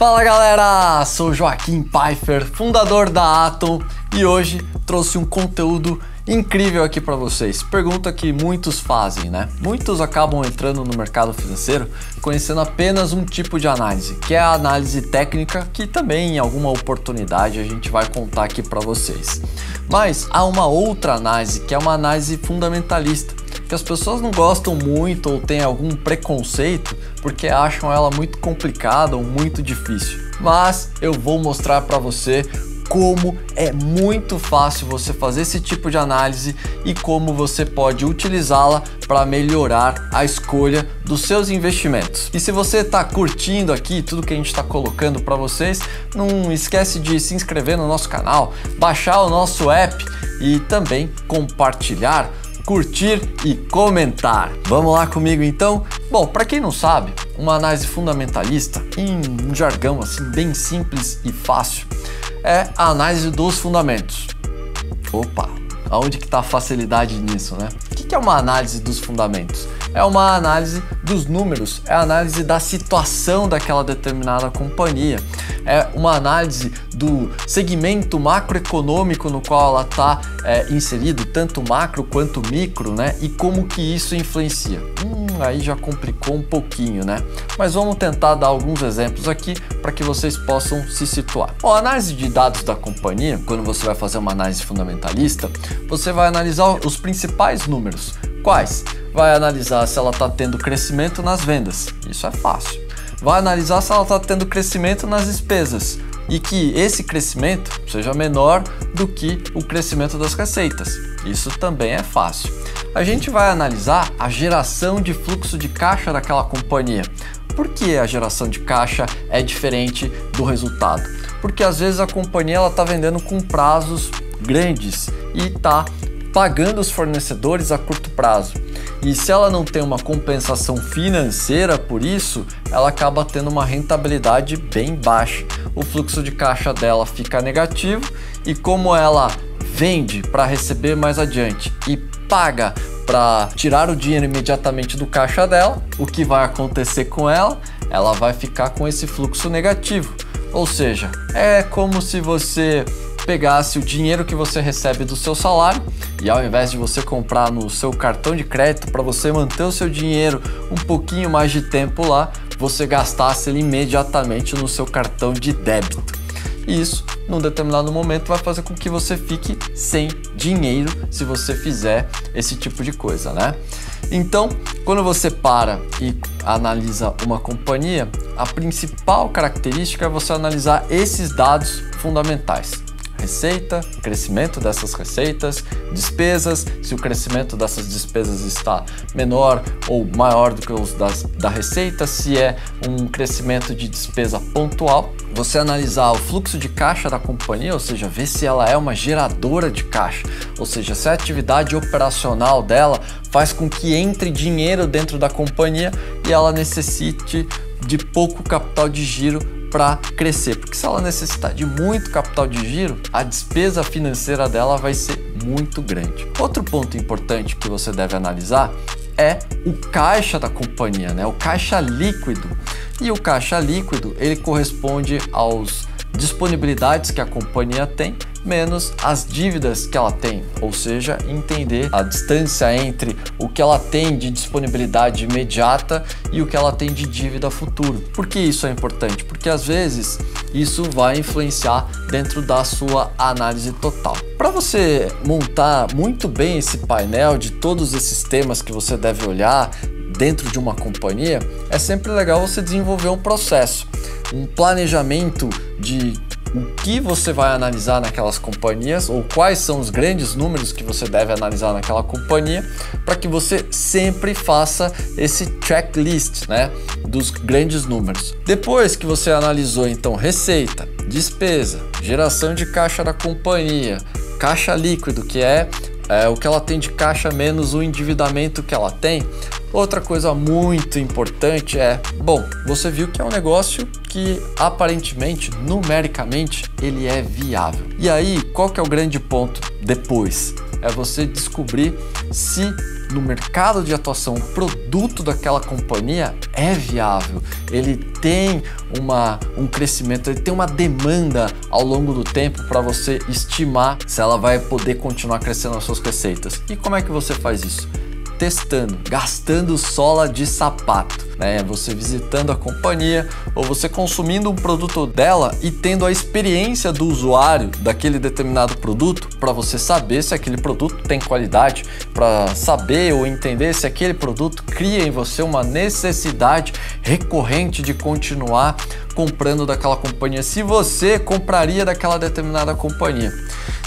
Fala galera, sou Joaquim Pfeiffer, fundador da Atom, e hoje trouxe um conteúdo incrível aqui para vocês. Pergunta que muitos fazem, né? Muitos acabam entrando no mercado financeiro conhecendo apenas um tipo de análise, que é a análise técnica, que também em alguma oportunidade a gente vai contar aqui para vocês. Mas há uma outra análise, que é uma análise fundamentalista, que as pessoas não gostam muito ou têm algum preconceito porque acham ela muito complicada ou muito difícil. Mas eu vou mostrar para você como é muito fácil você fazer esse tipo de análise e como você pode utilizá-la para melhorar a escolha dos seus investimentos. E se você está curtindo aqui tudo que a gente está colocando para vocês, não esquece de se inscrever no nosso canal, baixar o nosso app e também compartilhar, curtir e comentar. Vamos lá comigo então? Bom, para quem não sabe, uma análise fundamentalista, em um jargão assim bem simples e fácil, é a análise dos fundamentos. Opa, aonde que está a facilidade nisso, né? O que é uma análise dos fundamentos? É uma análise dos números, é a análise da situação daquela determinada companhia, é uma análise do segmento macroeconômico no qual ela está inserido, tanto macro quanto micro, né? E como que isso influencia. Aí já complicou um pouquinho, né? Mas vamos tentar dar alguns exemplos aqui para que vocês possam se situar. Bom, a análise de dados da companhia, quando você vai fazer uma análise fundamentalista, você vai analisar os principais números. Quais? Vai analisar se ela está tendo crescimento nas vendas, isso é fácil. Vai analisar se ela está tendo crescimento nas despesas e que esse crescimento seja menor do que o crescimento das receitas, isso também é fácil. A gente vai analisar a geração de fluxo de caixa daquela companhia. Por que a geração de caixa é diferente do resultado? Porque às vezes a companhia está vendendo com prazos grandes e está pagando os fornecedores a curto prazo. E se ela não tem uma compensação financeira por isso, ela acaba tendo uma rentabilidade bem baixa. O fluxo de caixa dela fica negativo e como ela vende para receber mais adiante e paga para tirar o dinheiro imediatamente do caixa dela, o que vai acontecer com ela? Ela vai ficar com esse fluxo negativo. Ou seja, é como se você pegasse o dinheiro que você recebe do seu salário e ao invés de você comprar no seu cartão de crédito para você manter o seu dinheiro um pouquinho mais de tempo lá, você gastasse ele imediatamente no seu cartão de débito. E isso, num determinado momento, vai fazer com que você fique sem dinheiro se você fizer esse tipo de coisa, né? Então, quando você para e analisa uma companhia, a principal característica é você analisar esses dados fundamentais. Receita, crescimento dessas receitas, despesas, se o crescimento dessas despesas está menor ou maior do que os da receita, se é um crescimento de despesa pontual. Você analisar o fluxo de caixa da companhia, ou seja, ver se ela é uma geradora de caixa, ou seja, se a atividade operacional dela faz com que entre dinheiro dentro da companhia e ela necessite de pouco capital de giro para crescer, porque se ela necessitar de muito capital de giro, a despesa financeira dela vai ser muito grande. Outro ponto importante que você deve analisar é o caixa da companhia, né? O caixa líquido. E o caixa líquido, ele corresponde aos disponibilidades que a companhia tem menos as dívidas que ela tem, ou seja, entender a distância entre o que ela tem de disponibilidade imediata e o que ela tem de dívida futuro. Por que isso é importante? Porque às vezes isso vai influenciar dentro da sua análise total. Para você montar muito bem esse painel de todos esses temas que você deve olhar dentro de uma companhia, é sempre legal você desenvolver um processo, um planejamento de o que você vai analisar naquelas companhias ou quais são os grandes números que você deve analisar naquela companhia para que você sempre faça esse checklist, né, dos grandes números. Depois que você analisou então receita, despesa, geração de caixa da companhia, caixa líquido, que é o que ela tem de caixa menos o endividamento que ela tem. Outra coisa muito importante é, bom, você viu que é um negócio que aparentemente, numericamente, ele é viável. E aí, qual que é o grande ponto depois? É você descobrir se no mercado de atuação o produto daquela companhia é viável, ele tem um crescimento, ele tem uma demanda ao longo do tempo para você estimar se ela vai poder continuar crescendo as suas receitas. E como é que você faz isso? Testando, gastando sola de sapato, né? Você visitando a companhia ou você consumindo um produto dela e tendo a experiência do usuário daquele determinado produto para você saber se aquele produto tem qualidade, para saber ou entender se aquele produto cria em você uma necessidade recorrente de continuar comprando daquela companhia, se você compraria daquela determinada companhia.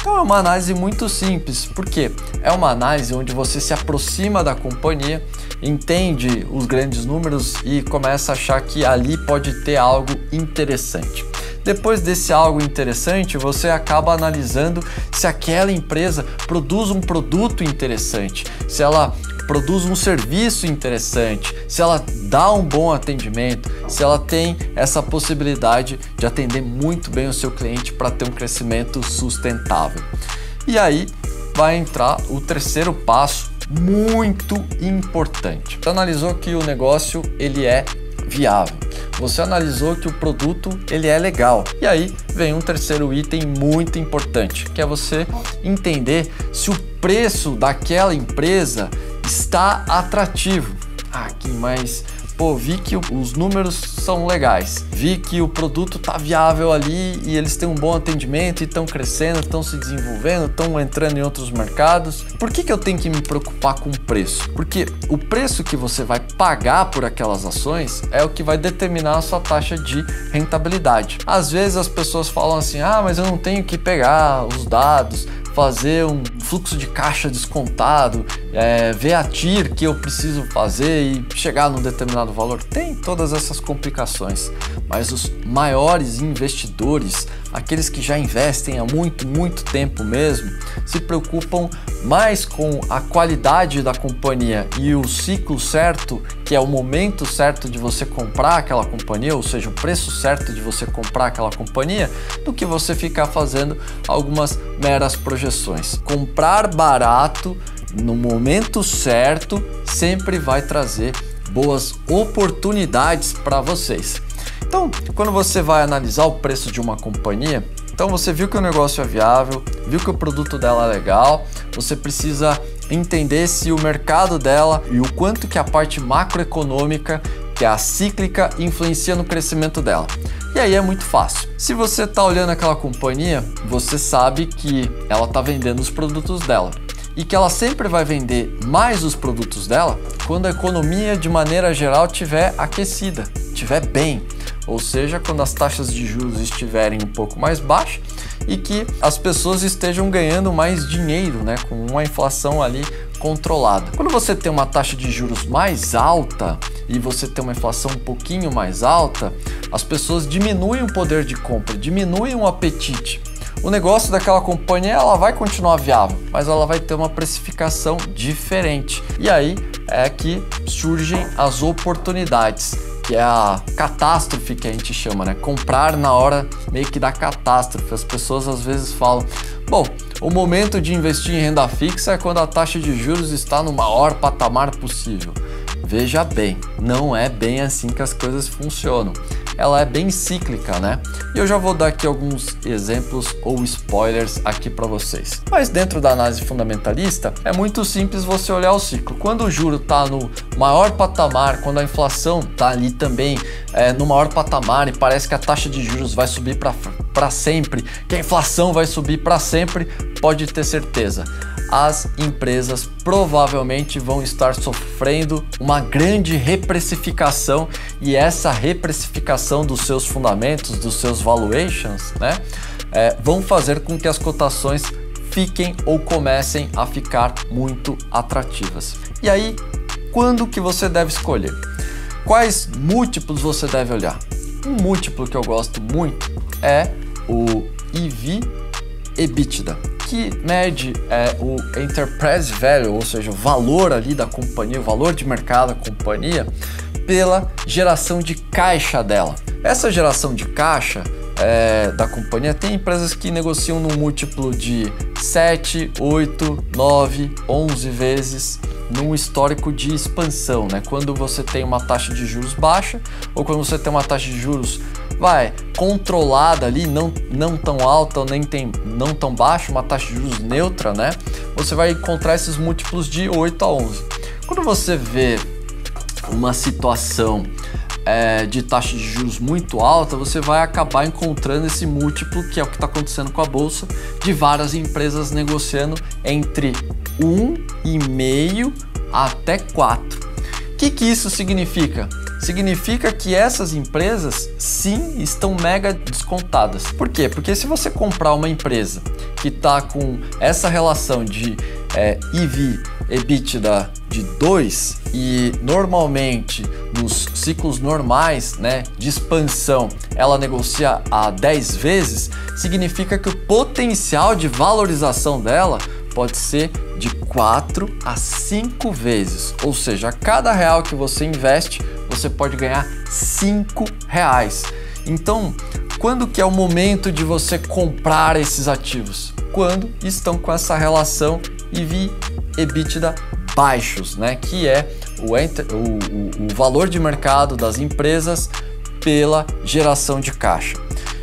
Então é uma análise muito simples, porque é uma análise onde você se aproxima da companhia, entende os grandes números e começa a achar que ali pode ter algo interessante. Depois desse algo interessante, você acaba analisando se aquela empresa produz um produto interessante, se ela produz um serviço interessante, se ela dá um bom atendimento, se ela tem essa possibilidade de atender muito bem o seu cliente para ter um crescimento sustentável. E aí vai entrar o terceiro passo, muito importante. Você analisou que o negócio ele é viável. Você analisou que o produto ele é legal. E aí vem um terceiro item muito importante, que é você entender se o preço daquela empresa está atrativo. Aqui, mas pô, vi que os números são legais, vi que o produto tá viável ali e eles têm um bom atendimento e estão crescendo, estão se desenvolvendo, estão entrando em outros mercados. Por que eu tenho que me preocupar com o preço? Porque o preço que você vai pagar por aquelas ações é o que vai determinar a sua taxa de rentabilidade. Às vezes as pessoas falam assim, mas eu não tenho que pegar os dados, fazer um fluxo de caixa descontado, ver a TIR que eu preciso fazer e chegar num determinado valor. Tem todas essas complicações, mas os maiores investidores, aqueles que já investem há muito tempo mesmo, se preocupam mais com a qualidade da companhia e o ciclo certo, que é o momento certo de você comprar aquela companhia, ou seja, o preço certo de você comprar aquela companhia, do que você ficar fazendo algumas meras projeções. Comprar barato no momento certo sempre vai trazer boas oportunidades para vocês. Então, quando você vai analisar o preço de uma companhia, então você viu que o negócio é viável, viu que o produto dela é legal, você precisa entender se o mercado dela e o quanto que a parte macroeconômica, que é a cíclica, influencia no crescimento dela. E aí é muito fácil. Se você está olhando aquela companhia, você sabe que ela está vendendo os produtos dela e que ela sempre vai vender mais os produtos dela quando a economia de maneira geral estiver aquecida, estiver bem, ou seja, quando as taxas de juros estiverem um pouco mais baixas e que as pessoas estejam ganhando mais dinheiro, né, com uma inflação ali controlada. Quando você tem uma taxa de juros mais alta e você tem uma inflação um pouquinho mais alta, as pessoas diminuem o poder de compra, diminuem o apetite. O negócio daquela companhia ela vai continuar viável, mas ela vai ter uma precificação diferente. E aí é que surgem as oportunidades, que é a catástrofe que a gente chama, né? Comprar na hora meio que da catástrofe. As pessoas às vezes falam, bom, o momento de investir em renda fixa é quando a taxa de juros está no maior patamar possível. Veja bem, não é bem assim que as coisas funcionam. Ela é bem cíclica, né? E eu já vou dar aqui alguns exemplos ou spoilers aqui para vocês. Mas dentro da análise fundamentalista, é muito simples você olhar o ciclo. Quando o juro está no maior patamar, quando a inflação está ali também no maior patamar e parece que a taxa de juros vai subir para sempre, que a inflação vai subir para sempre, pode ter certeza. As empresas provavelmente vão estar sofrendo uma grande reprecificação e essa reprecificação dos seus fundamentos, dos seus valuations, né, vão fazer com que as cotações fiquem ou comecem a ficar muito atrativas. E aí, quando que você deve escolher? Quais múltiplos você deve olhar? Um múltiplo que eu gosto muito é o EV/EBITDA, que mede o Enterprise Value, ou seja, o valor ali da companhia, o valor de mercado da companhia, pela geração de caixa dela. Essa geração de caixa da companhia, tem empresas que negociam num múltiplo de 7, 8, 9, 11 vezes, num histórico de expansão, né? Quando você tem uma taxa de juros baixa ou quando você tem uma taxa de juros controlada ali, não tão alta ou não tão baixa, uma taxa de juros neutra, né? Você vai encontrar esses múltiplos de 8 a 11. Quando você vê uma situação de taxa de juros muito alta, você vai acabar encontrando esse múltiplo, que é o que está acontecendo com a bolsa, de várias empresas negociando entre 1,5 até 4. O que isso significa? Significa que essas empresas sim estão mega descontadas. Por quê? Porque se você comprar uma empresa que está com essa relação de EV/EBITDA de 2 e normalmente nos ciclos normais, né, de expansão ela negocia a 10 vezes, significa que o potencial de valorização dela pode ser de 4 a 5 vezes, ou seja, a cada real que você investe, você pode ganhar 5 reais. Então, quando que é o momento de você comprar esses ativos? Quando estão com essa relação EV/EBITDA baixos, né? Que é o valor de mercado das empresas pela geração de caixa.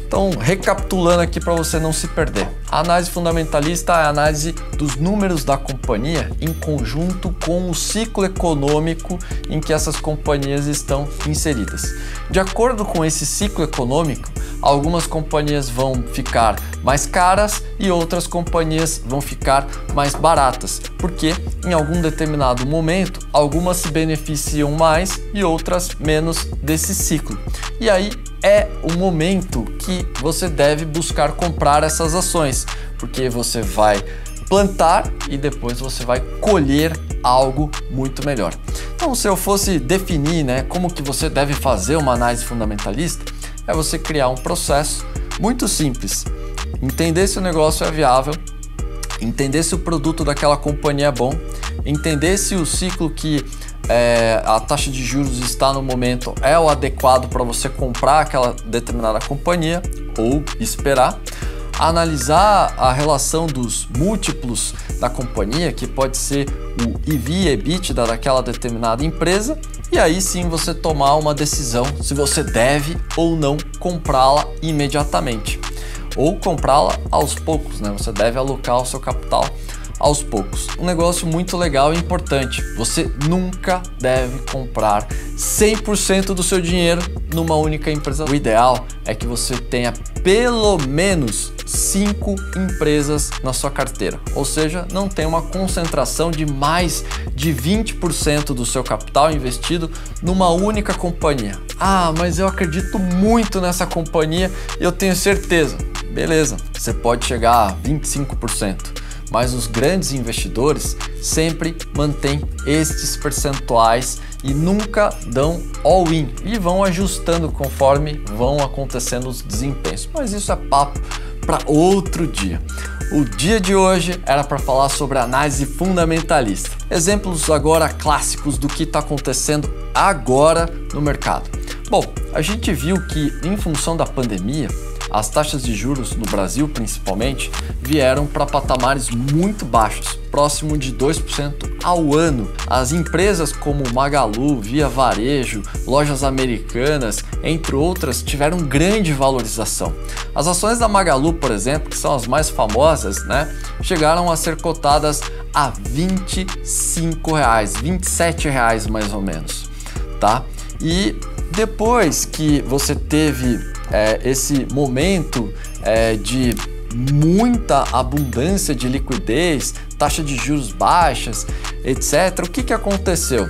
Então, recapitulando aqui para você não se perder. A análise fundamentalista é a análise dos números da companhia em conjunto com o ciclo econômico em que essas companhias estão inseridas. De acordo com esse ciclo econômico, algumas companhias vão ficar mais caras e outras companhias vão ficar mais baratas, porque em algum determinado momento, algumas se beneficiam mais e outras menos desse ciclo. E aí é o momento que você deve buscar comprar essas ações, porque você vai plantar e depois você vai colher algo muito melhor. Então, se eu fosse definir, né, como que você deve fazer uma análise fundamentalista, é você criar um processo muito simples, entender se o negócio é viável, entender se o produto daquela companhia é bom, entender se o ciclo que a taxa de juros está no momento é o adequado para você comprar aquela determinada companhia ou esperar, analisar a relação dos múltiplos da companhia, que pode ser o EV/EBITDA daquela determinada empresa, e aí sim você tomar uma decisão se você deve ou não comprá-la imediatamente ou comprá-la aos poucos, né? Você deve alocar o seu capital aos poucos. Um negócio muito legal e importante: você nunca deve comprar 100% do seu dinheiro numa única empresa. O ideal é que você tenha pelo menos 5 empresas na sua carteira, ou seja, não tem uma concentração de mais de 20% do seu capital investido numa única companhia. Ah, mas eu acredito muito nessa companhia e eu tenho certeza. Beleza, você pode chegar a 25%. Mas os grandes investidores sempre mantêm estes percentuais e nunca dão all-in e vão ajustando conforme vão acontecendo os desempenhos. Mas isso é papo para outro dia. O dia de hoje era para falar sobre análise fundamentalista. Exemplos agora clássicos do que está acontecendo agora no mercado. Bom, a gente viu que em função da pandemia, as taxas de juros no Brasil, principalmente, vieram para patamares muito baixos, próximo de 2% ao ano. As empresas como Magalu, Via Varejo, Lojas Americanas, entre outras, tiveram grande valorização. As ações da Magalu, por exemplo, que são as mais famosas, né, chegaram a ser cotadas a R$25, R$27 mais ou menos, tá? E depois que você teve esse momento de muita abundância de liquidez, taxa de juros baixas, etc., o que aconteceu?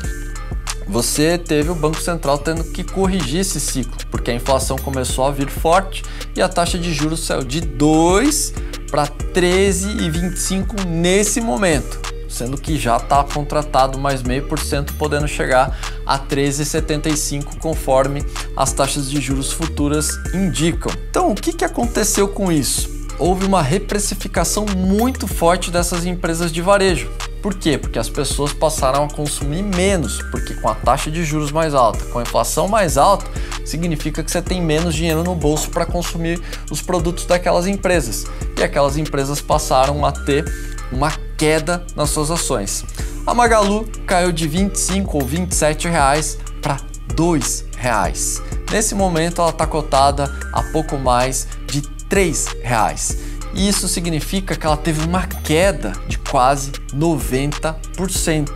Você teve o Banco Central tendo que corrigir esse ciclo, porque a inflação começou a vir forte e a taxa de juros saiu de 2 para 13,25 nesse momento, sendo que já está contratado mais 0,5%, podendo chegar a 13,75 conforme as taxas de juros futuras indicam. Então, o que aconteceu com isso? Houve uma reprecificação muito forte dessas empresas de varejo. Por quê? Porque as pessoas passaram a consumir menos, porque com a taxa de juros mais alta, com a inflação mais alta, significa que você tem menos dinheiro no bolso para consumir os produtos daquelas empresas. E aquelas empresas passaram a ter uma queda nas suas ações. A Magalu caiu de 25 ou 27 reais para R$2. Nesse momento ela está cotada a pouco mais de R$3. E isso significa que ela teve uma queda de quase 90%.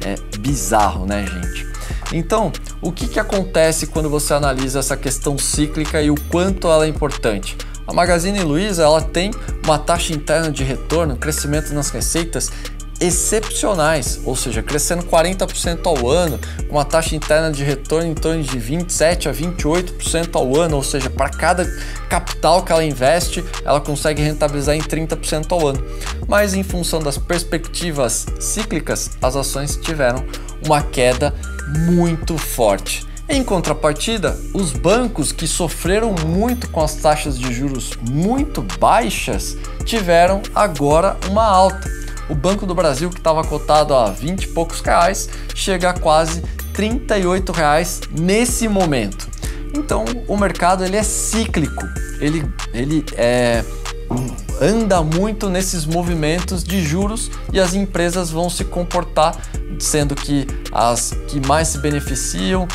É bizarro, né, gente? Então, o que acontece quando você analisa essa questão cíclica e o quanto ela é importante? A Magazine Luiza ela tem uma taxa interna de retorno, crescimento nas receitas excepcionais, ou seja, crescendo 40% ao ano, com uma taxa interna de retorno em torno de 27% a 28% ao ano, ou seja, para cada capital que ela investe, ela consegue rentabilizar em 30% ao ano. Mas em função das perspectivas cíclicas, as ações tiveram uma queda muito forte. Em contrapartida, os bancos que sofreram muito com as taxas de juros muito baixas tiveram agora uma alta. O Banco do Brasil, que estava cotado a 20 e poucos reais, chega a quase R$38 nesse momento. Então o mercado ele é cíclico, ele anda muito nesses movimentos de juros e as empresas vão se comportar, sendo que as que mais se beneficiam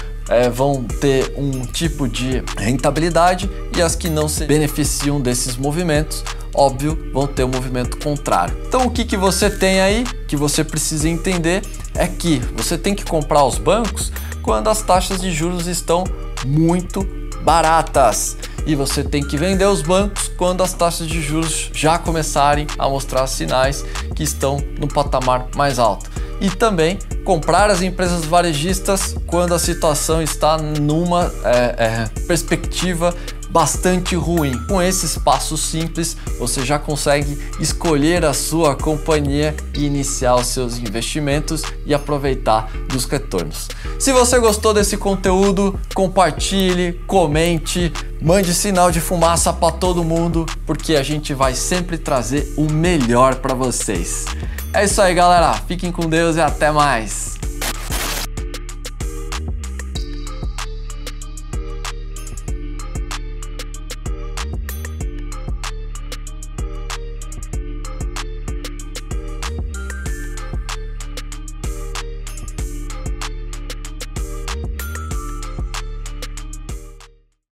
vão ter um tipo de rentabilidade e as que não se beneficiam desses movimentos, óbvio, vão ter um movimento contrário. Então o que você tem aí que você precisa entender é que você tem que comprar os bancos quando as taxas de juros estão muito baratas e você tem que vender os bancos quando as taxas de juros já começarem a mostrar sinais que estão no patamar mais alto. E também comprar as empresas varejistas quando a situação está numa perspectiva bastante ruim. Com esses passos simples, você já consegue escolher a sua companhia e iniciar os seus investimentos e aproveitar dos retornos. Se você gostou desse conteúdo, compartilhe, comente, mande sinal de fumaça para todo mundo, porque a gente vai sempre trazer o melhor para vocês. É isso aí, galera. Fiquem com Deus e até mais.